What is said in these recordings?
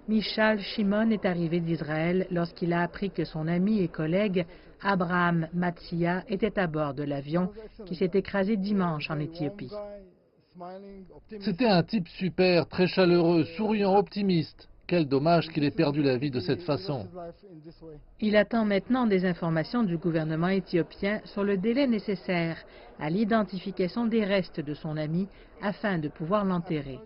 Michal Shimon est arrivé d'Israël lorsqu'il a appris que son ami et collègue Abraham Matsia était à bord de l'avion qui s'est écrasé dimanche en Éthiopie. C'était un type super, très chaleureux, souriant, optimiste. Quel dommage qu'il ait perdu la vie de cette façon. Il attend maintenant des informations du gouvernement éthiopien sur le délai nécessaire à l'identification des restes de son ami afin de pouvoir l'enterrer.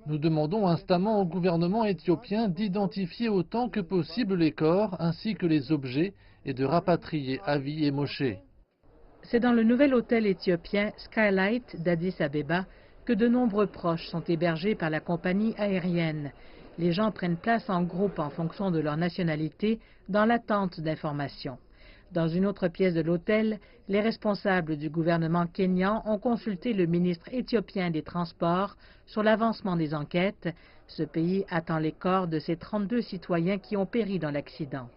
Nous demandons instamment au gouvernement éthiopien d'identifier autant que possible les corps ainsi que les objets et de rapatrier Avi et Moshe. C'est dans le nouvel hôtel éthiopien Skylight d'Addis Abeba que de nombreux proches sont hébergés par la compagnie aérienne. Les gens prennent place en groupe en fonction de leur nationalité dans l'attente d'informations. Dans une autre pièce de l'hôtel, les responsables du gouvernement kényan ont consulté le ministre éthiopien des Transports sur l'avancement des enquêtes. Ce pays attend les corps de ses 32 citoyens qui ont péri dans l'accident.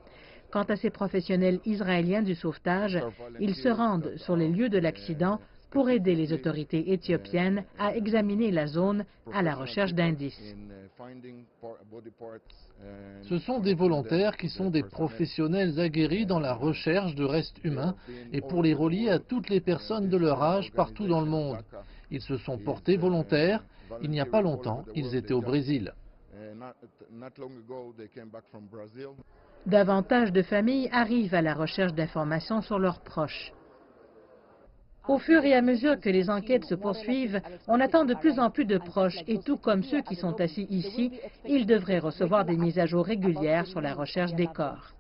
Quant à ces professionnels israéliens du sauvetage, ils se rendent sur les lieux de l'accident pour aider les autorités éthiopiennes à examiner la zone à la recherche d'indices. Ce sont des volontaires qui sont des professionnels aguerris dans la recherche de restes humains et pour les relier à toutes les personnes de leur âge partout dans le monde. Ils se sont portés volontaires. Il n'y a pas longtemps, ils étaient au Brésil. Davantage de familles arrivent à la recherche d'informations sur leurs proches. Au fur et à mesure que les enquêtes se poursuivent, on attend de plus en plus de proches et tout comme ceux qui sont assis ici, ils devraient recevoir des mises à jour régulières sur la recherche des corps.